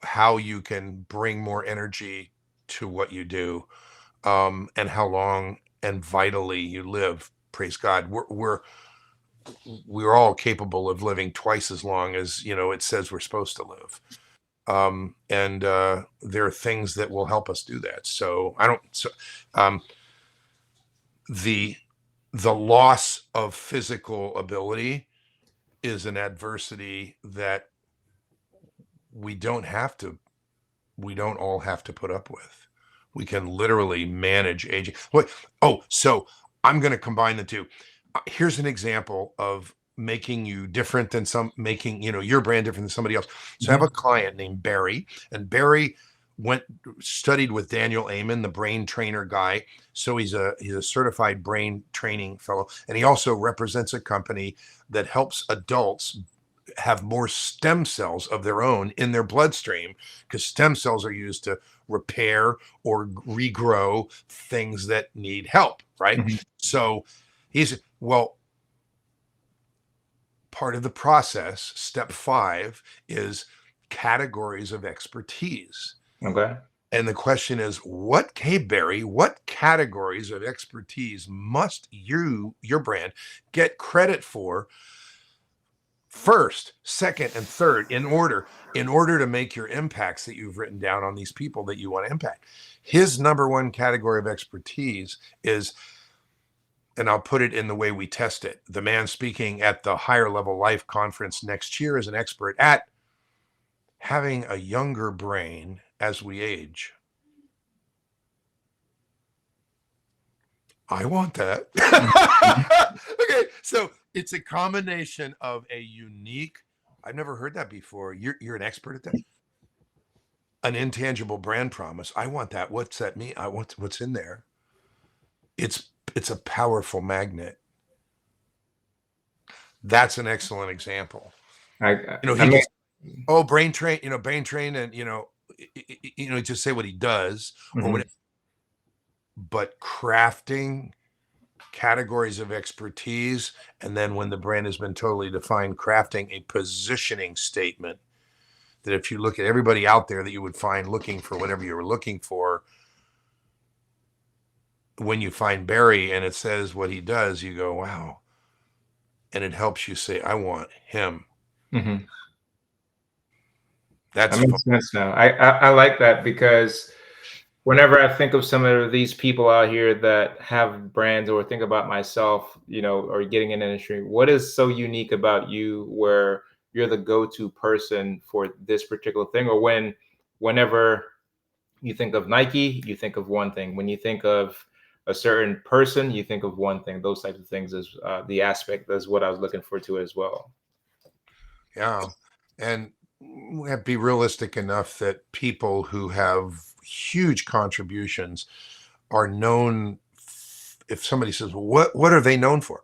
how you can bring more energy to what you do, and how long and vitally you live. Praise God. We're all capable of living twice as long as it says we're supposed to live. And there are things that will help us do that. So the loss of physical ability is an adversity that we don't all have to put up with. We can literally manage aging. So I'm going to combine the two. Here's an example of making you different than making your brand different than somebody else. So I have a client named Barry, and Barry studied with Daniel Amen, the brain trainer guy. So he's a certified brain training fellow, and he also represents a company that helps adults have more stem cells of their own in their bloodstream, because stem cells are used to repair or regrow things that need help, right? So part of the process, step 5, is categories of expertise. Okay. And the question is, hey Barry, what categories of expertise must your brand get credit for first, second, and third in order to make your impacts that you've written down on these people that you want to impact? His number one category of expertise is, and I'll put it in the way we test it, the man speaking at the Higher Level Life conference next year is an expert at having a younger brain as we age. I want that. Okay, so it's a combination of a unique, I've never heard that before. You're an expert at that. An intangible brand promise. I want that. What's that mean? I want what's in there. It's a powerful magnet. That's an excellent example. Brain train, and just say what he does or whatever. But crafting categories of expertise, and then when the brand has been totally defined, crafting a positioning statement that if you look at everybody out there that you would find looking for whatever you were looking for, when you find Barry and it says what he does, you go, wow. And it helps you say, I want him. That makes sense now. I like that, because whenever I think of some of these people out here that have brands, or think about myself, or getting in the industry, what is so unique about you where you're the go-to person for this particular thing? Or whenever you think of Nike, you think of one thing. When you think of a certain person, you think of one thing. Those types of things is the aspect. That's what I was looking for too as well. Yeah. And we have to be realistic enough that people who have huge contributions are known. If somebody says, well, what are they known for?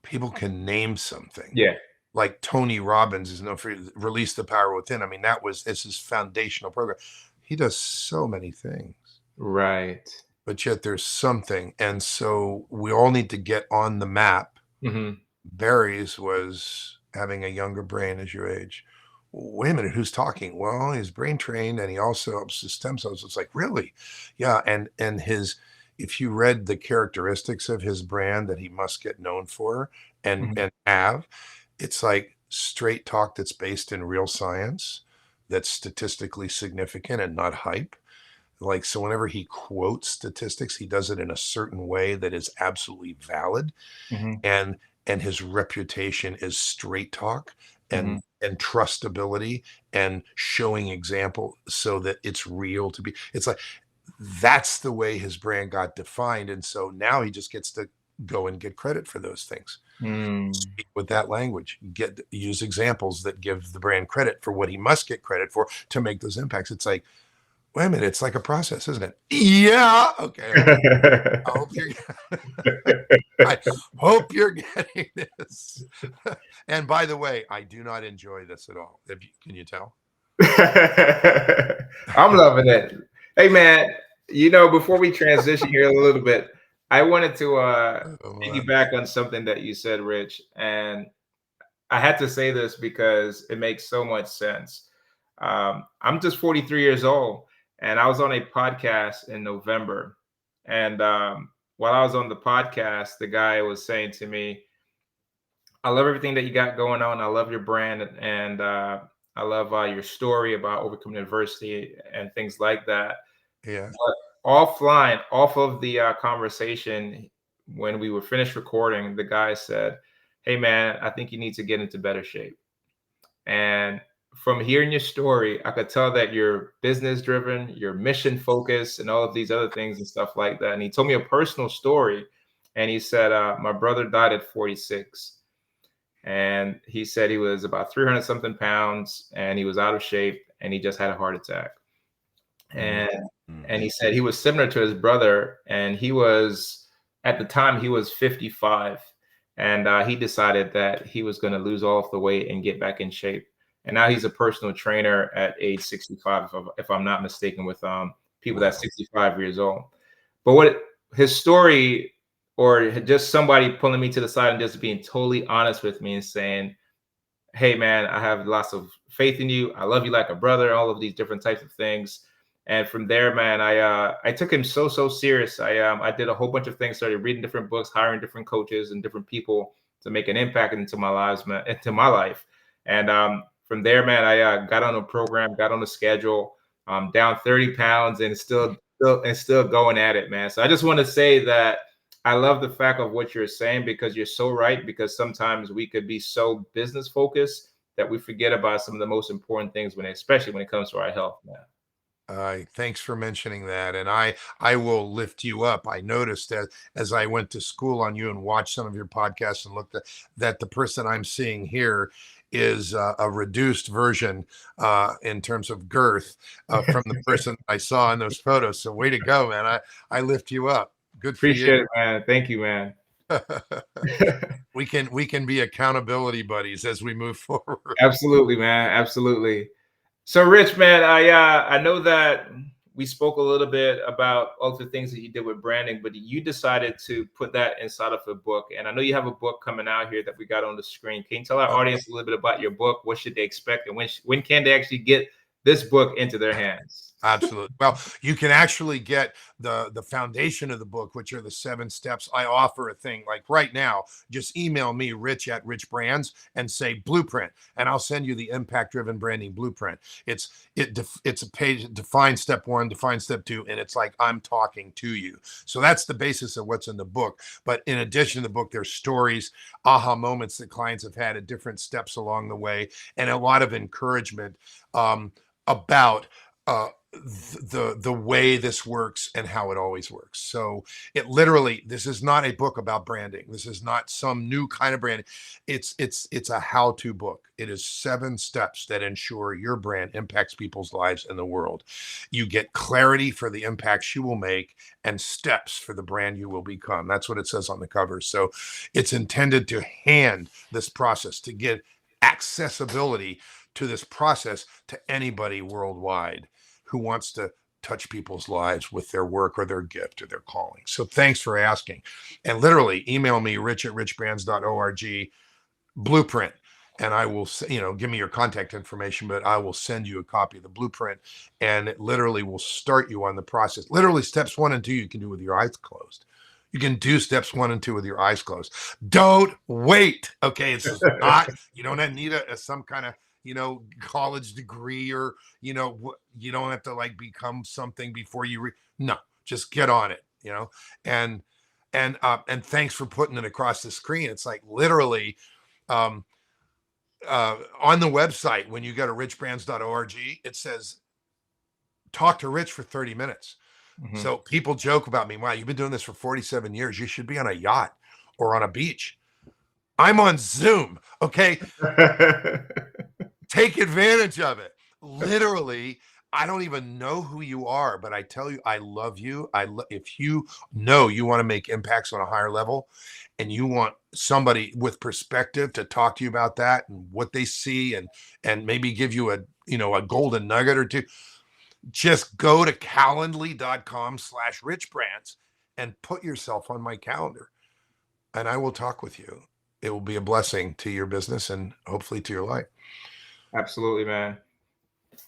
People can name something. Yeah. Like Tony Robbins is known for Release the Power Within. I mean, it's his foundational program. He does so many things. Right. But yet there's something. And so we all need to get on the map. Barry's was having a younger brain as your age. Wait a minute, who's talking? Well, he's brain trained and he also helps the stem cells. It's like, really? Yeah. And if you read the characteristics of his brand that he must get known for and have, it's like straight talk that's based in real science, that's statistically significant and not hype. Like, so whenever he quotes statistics, he does it in a certain way that is absolutely valid. And his reputation is straight talk and trustability and showing example so that it's real to be. It's like, that's the way his brand got defined. And so now he just gets to go and get credit for those things. Speak with that language, use examples that give the brand credit for what he must get credit for to make those impacts. It's like, wait a minute, it's like a process, isn't it? Yeah. Okay. I hope you're getting this. And by the way, I do not enjoy this at all. Can you tell? I'm loving it. Hey, man, before we transition here a little bit, I wanted to piggyback on something that you said, Rich. And I had to say this because it makes so much sense. I'm just 43 years old. And I was on a podcast in November. And while I was on the podcast, the guy was saying to me, I love everything that you got going on. I love your brand. And I love your story about overcoming adversity and things like that. Yeah. But offline, off of the conversation, when we were finished recording, the guy said, hey, man, I think you need to get into better shape. And from hearing your story, I could tell that you're business driven, you're mission focused, and all of these other things and stuff like that. And he told me a personal story. And he said, my brother died at 46. And he said he was about 300 something pounds and he was out of shape and he just had a heart attack. And he said he was similar to his brother. And he was, at the time, he was 55. And he decided that he was going to lose all of the weight and get back in shape. And now he's a personal trainer at age 65, if I'm not mistaken, with people that's 65 years old. But what his story or just somebody pulling me to the side and just being totally honest with me and saying, hey man, I have lots of faith in you. I love you like a brother, all of these different types of things. And from there, man, I took him so serious. I did a whole bunch of things, started reading different books, hiring different coaches and different people to make an impact into my lives, man, into my life. And from there, man, I got on a program, got on a schedule, down 30 pounds, and still going at it, man. So I just want to say that I love the fact of what you're saying, because you're so right. Because sometimes we could be so business focused that we forget about some of the most important things especially when it comes to our health, man. Thanks for mentioning that, and I will lift you up. I noticed that as I went to school on you and watched some of your podcasts and looked at that, the person I'm seeing here is a reduced version in terms of girth from the person I saw in those photos. So way to go, man! I lift you up. Good for you. Appreciate it, man. Thank you, man. we can be accountability buddies as we move forward. Absolutely, man. Absolutely. So, Rich, man, I know that we spoke a little bit about all the things that you did with branding, but you decided to put that inside of a book. And I know you have a book coming out here that we got on the screen. Can you tell our audience a little bit about your book? What should they expect, and when can they actually get this book into their hands? Absolutely. Well, you can actually get the foundation of the book, which are the 7 steps. I offer a thing like right now, just email me, Rich at Rich Brands, and say blueprint, and I'll send you the impact driven branding blueprint. It's a page, define step 1, define step 2, and it's like I'm talking to you. So that's the basis of what's in the book. But in addition to the book, there's stories, aha moments that clients have had at different steps along the way, and a lot of encouragement about the way this works and how it always works. So it literally, this is not a book about branding. This is not some new kind of branding. It's a how-to book. It is 7 steps that ensure your brand impacts people's lives in the world. You get clarity for the impacts you will make and steps for the brand you will become. That's what it says on the cover. So it's intended to hand this process, to get accessibility to this process to anybody worldwide who wants to touch people's lives with their work or their gift or their calling. So thanks for asking. And literally email me, rich at richbrands.org, blueprint, and I will, give me your contact information, but I will send you a copy of the blueprint, and it literally will start you on the process. Literally steps 1 and 2 you can do with your eyes closed. You can do steps 1 and 2 with your eyes closed. Don't wait. Okay. It's not, you don't need some kind of, college degree, or, you don't have to like become something before you no, just get on it, and thanks for putting it across the screen. It's like literally, on the website, when you go to richbrands.org, it says, talk to Rich for 30 minutes. Mm-hmm. So people joke about me. Wow, you've been doing this for 47 years. You should be on a yacht or on a beach. I'm on Zoom. Okay. Take advantage of it. Literally, I don't even know who you are, but I tell you, I love you. If you know you want to make impacts on a higher level, and you want somebody with perspective to talk to you about that and what they see, and maybe give you a golden nugget or two, just go to calendly.com/richbrands and put yourself on my calendar, and I will talk with you. It will be a blessing to your business and hopefully to your life. Absolutely, man.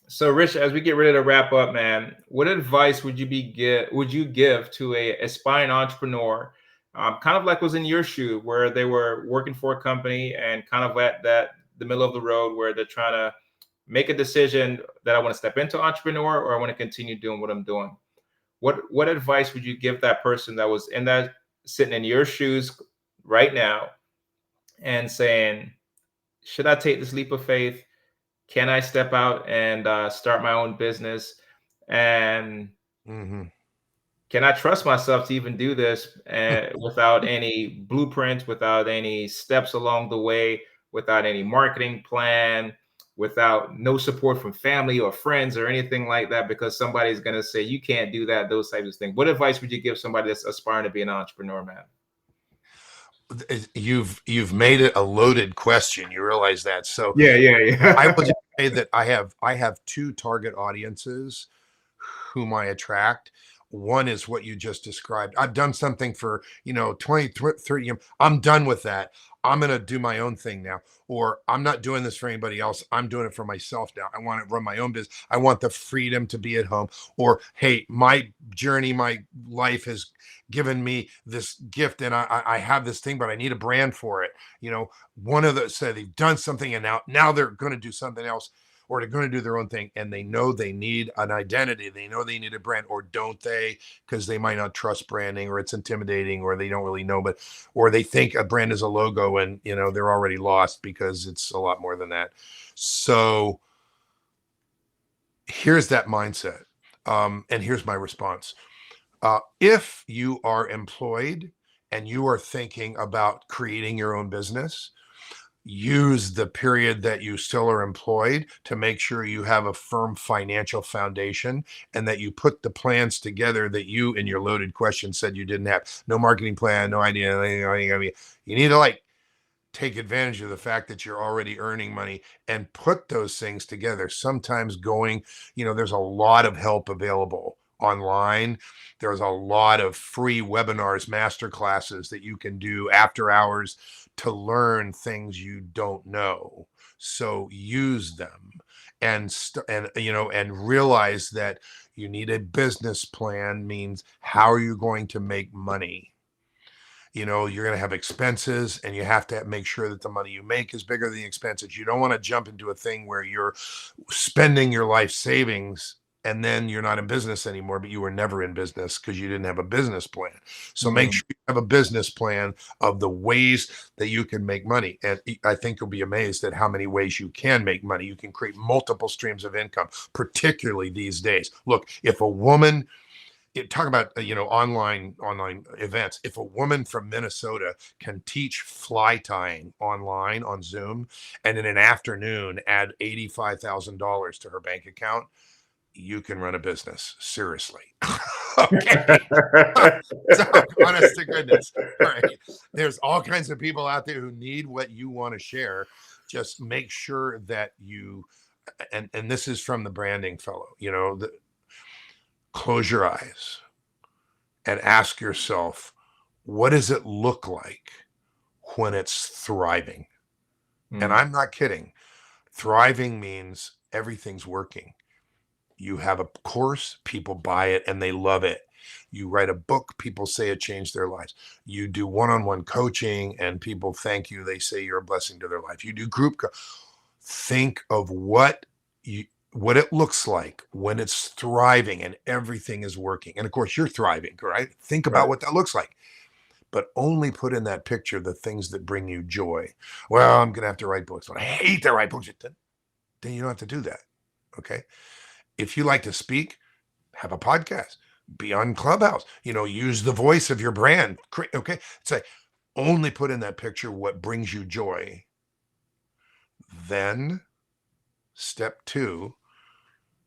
So, Rich, as we get ready to wrap up, man, what advice would you give to a aspiring entrepreneur, kind of like was in your shoe, where they were working for a company and kind of at the middle of the road, where they're trying to make a decision that I want to step into entrepreneur, or I want to continue doing what I'm doing? What advice would you give that person that was sitting in your shoes right now and saying, should I take this leap of faith? Can I step out and start my own business? And can I trust myself to even do this without any blueprints, without any steps along the way, without any marketing plan, without no support from family or friends or anything like that, because somebody's going to say, you can't do that, those types of things. What advice would you give somebody that's aspiring to be an entrepreneur, man? You've made it a loaded question. You realize that? So yeah. I will just say that I have 2 target audiences whom I attract. One is what you just described. I've done something for, 20, 30 years. I'm done with that. I'm going to do my own thing now. Or I'm not doing this for anybody else. I'm doing it for myself now. I want to run my own business. I want the freedom to be at home. Or, hey, my journey, my life has given me this gift and I have this thing, but I need a brand for it. One of the said they've done something and now they're going to do something else, or they're going to do their own thing, and they know they need an identity. They know they need a brand, or don't they? Because they might not trust branding, or it's intimidating, or they don't really know, or they think a brand is a logo and, they're already lost because it's a lot more than that. So here's that mindset. And here's my response. If you are employed and you are thinking about creating your own business, use the period that you still are employed to make sure you have a firm financial foundation and that you put the plans together that you, in your loaded question, said you didn't have. No marketing plan, no idea. I mean, you need to take advantage of the fact that you're already earning money and put those things together. Sometimes there's a lot of help available online. There's a lot of free webinars, master classes that you can do after hours to learn things you don't know. So use them and realize that you need a business plan. Means how are you going to make money? You're going to have expenses and you have to make sure that the money you make is bigger than the expenses. You don't want to jump into a thing where you're spending your life savings and then you're not in business anymore, but you were never in business because you didn't have a business plan. So make sure you have a business plan of the ways that you can make money. And I think you'll be amazed at how many ways you can make money. You can create multiple streams of income, particularly these days. Look, if a woman, talk about online events. If a woman from Minnesota can teach fly tying online on Zoom and in an afternoon add $85,000 to her bank account, you can run a business. Seriously. Okay. So honest to goodness. All right. There's all kinds of people out there who need what you want to share. Just make sure that you, and this is from the branding fellow, close your eyes and ask yourself, what does it look like when it's thriving? And I'm not kidding. Thriving means everything's working. You have a course, people buy it and they love it. You write a book, people say it changed their lives. You do one-on-one coaching and people thank you. They say you're a blessing to their life. You do group. Think of what it looks like when it's thriving and everything is working. And of course, you're thriving, right? Think about what that looks like. But only put in that picture the things that bring you joy. Well, I'm going to have to write books. But I hate to write books. Then you don't have to do that. Okay. If you like to speak, have a podcast, be on Clubhouse, use the voice of your brand. Okay. Say, only put in that picture what brings you joy. Then step 2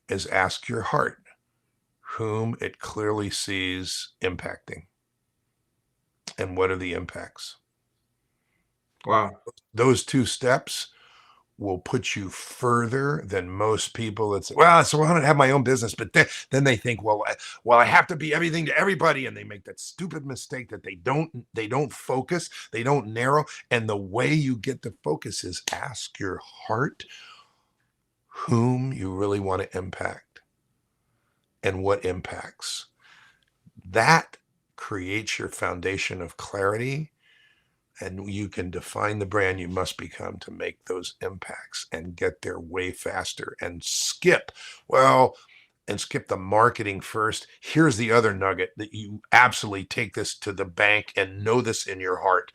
is ask your heart whom it clearly sees impacting. And what are the impacts? Wow. Those 2 steps will put you further than most people that say, well, so I want to have my own business. But then they think, well, I have to be everything to everybody. And they make that stupid mistake that they don't focus, they don't narrow. And the way you get to focus is ask your heart whom you really want to impact and what impacts. That creates your foundation of clarity, and you can define the brand you must become to make those impacts and get there way faster and skip the marketing first. Here's the other nugget that you absolutely take this to the bank and know this in your heart.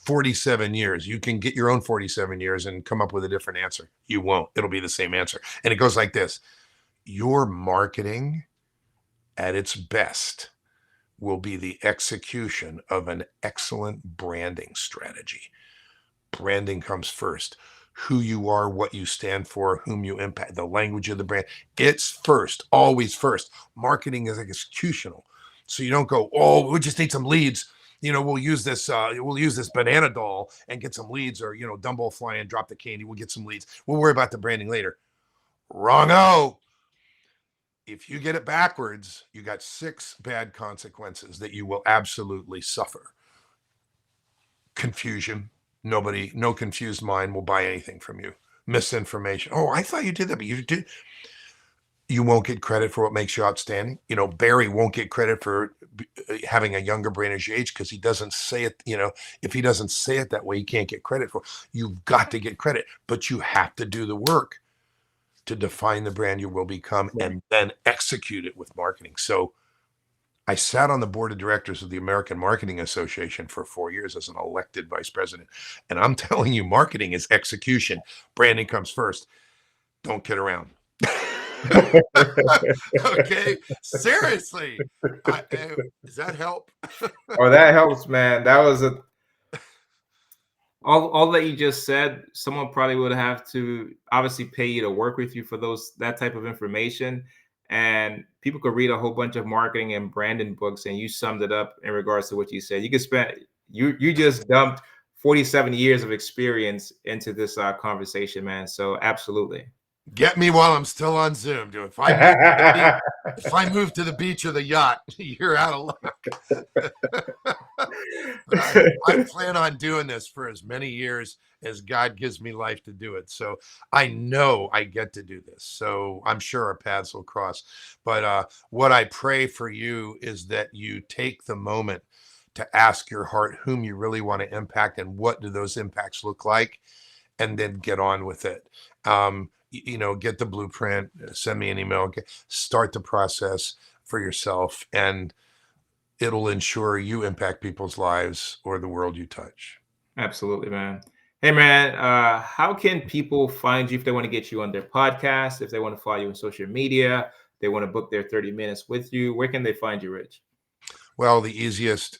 47 years. You can get your own 47 years and come up with a different answer. You won't. It'll be the same answer. And it goes like this. Your marketing at its best will be the execution of an excellent branding strategy. Branding comes first. Who you are, what you stand for, whom you impact, the language of the brand. It's first, always first. Marketing is executional. So you don't go, oh, we just need some leads. We'll use this banana doll and get some leads, or, Dumbo fly and drop the candy. We'll get some leads. We'll worry about the branding later. Wrong-o. If you get it backwards, you got 6 bad consequences that you will absolutely suffer. Confusion. No confused mind will buy anything from you. Misinformation. Oh, I thought you did that, but you did. You won't get credit for what makes you outstanding. Barry won't get credit for having a younger brain as your age because he doesn't say it. If he doesn't say it that way, he can't get credit for it. You've got to get credit, but you have to do the work to define the brand you will become and then execute it with marketing. So I sat on the board of directors of the American Marketing Association for 4 years as an elected vice president. And I'm telling you, marketing is execution. Branding comes first. Don't kid around. Okay, seriously. Does that help? Oh, that helps, man. That was all that you just said. Someone probably would have to obviously pay you to work with you for that type of information. And people could read a whole bunch of marketing and branding books, and you summed it up in regards to what you said. You could spend you just dumped 47 years of experience into this conversation, man. So absolutely. Get me while I'm still on Zoom, dude. If I move to the beach or the yacht, you're out of luck. I plan on doing this for as many years as God gives me life to do it. So I know I get to do this. So I'm sure our paths will cross. But what I pray for you is that you take the moment to ask your heart whom you really want to impact and what do those impacts look like, and then get on with it. Get the blueprint, send me an email, start the process for yourself, and it'll ensure you impact people's lives or the world you touch. Absolutely, man. Hey, man, how can people find you if they want to get you on their podcast, if they want to follow you on social media, they want to book their 30 minutes with you? Where can they find you, Rich? Well, the easiest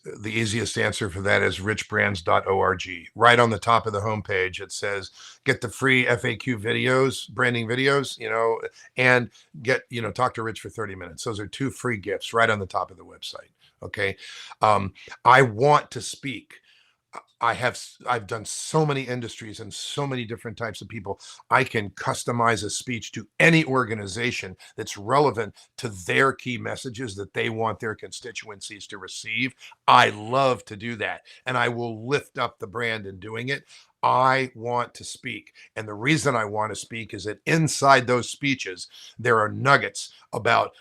answer for that is richbrands.org. Right on the top of the homepage, it says get the free FAQ videos, branding videos, and talk to Rich for 30 minutes. Those are 2 free gifts right on the top of the website. Okay. I want to speak. I've done so many industries and so many different types of people. I can customize a speech to any organization that's relevant to their key messages that they want their constituencies to receive. I love to do that, and I will lift up the brand in doing it. I want to speak. And the reason I want to speak is that inside those speeches, there are nuggets about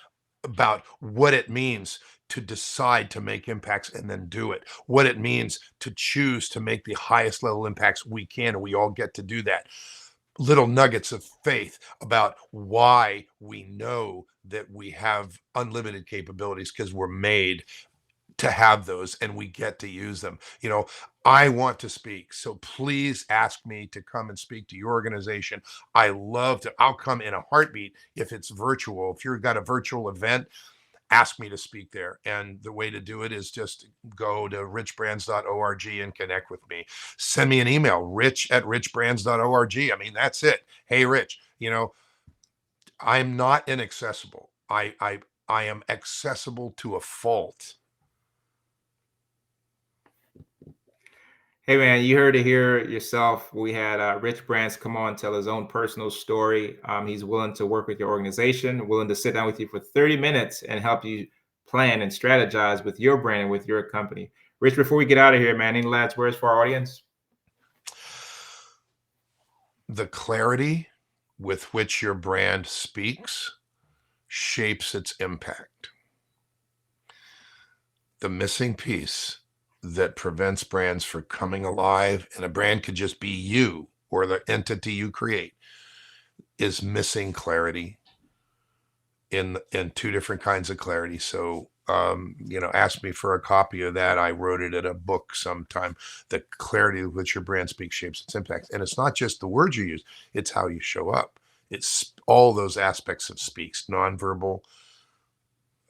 what it means to decide to make impacts and then do it, what it means to choose to make the highest level impacts we can, and we all get to do that. Little nuggets of faith about why we know that we have unlimited capabilities because we're made to have those and we get to use them. I want to speak, so please ask me to come and speak to your organization. I'll come in a heartbeat if it's virtual. If you've got a virtual event, ask me to speak there. And the way to do it is just go to richbrands.org and connect with me. Send me an email, rich@richbrands.org. I mean, that's it. Hey, Rich, I'm not inaccessible. I am accessible to a fault. Hey, man, you heard it here yourself. We had Rich Brands come on, tell his own personal story. He's willing to work with your organization, willing to sit down with you for 30 minutes and help you plan and strategize with your brand and with your company. Rich, before we get out of here, man, any last words for our audience? The clarity with which your brand speaks shapes its impact. The missing piece that prevents brands from coming alive, and a brand could just be you or the entity you create, is missing clarity in 2 different kinds of clarity. So ask me for a copy of that. I wrote it in a book sometime. The clarity with which your brand speaks shapes its impact. And it's not just the words you use, it's how you show up. It's all those aspects of speaks, nonverbal,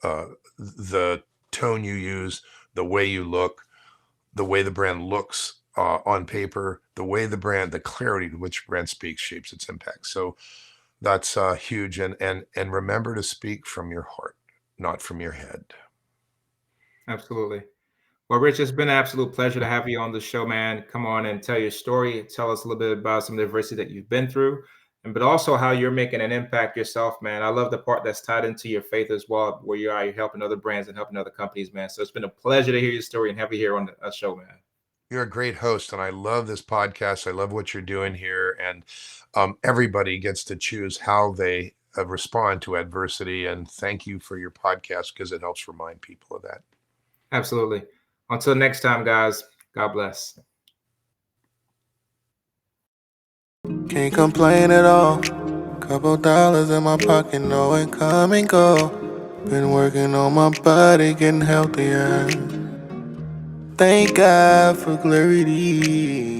the tone you use, the way you look, the way the brand looks on paper, the clarity to which brand speaks shapes its impact. So that's huge. And remember to speak from your heart, not from your head. Absolutely. Well, Rich, it's been an absolute pleasure to have you on the show, man. Come on and tell your story. Tell us a little bit about some of the adversity that you've been through. but also how you're making an impact yourself, man. I love the part that's tied into your faith as well, where you're helping other brands and helping other companies, man. So it's been a pleasure to hear your story and have you here on the show, man. You're a great host, and I love this podcast. I love what you're doing here, and everybody gets to choose how they respond to adversity. And thank you for your podcast because it helps remind people of that. Absolutely. Until next time, guys, God bless. Can't complain at all. Couple dollars in my pocket, know it come and go. Been working on my body, getting healthier. Thank God for clarity.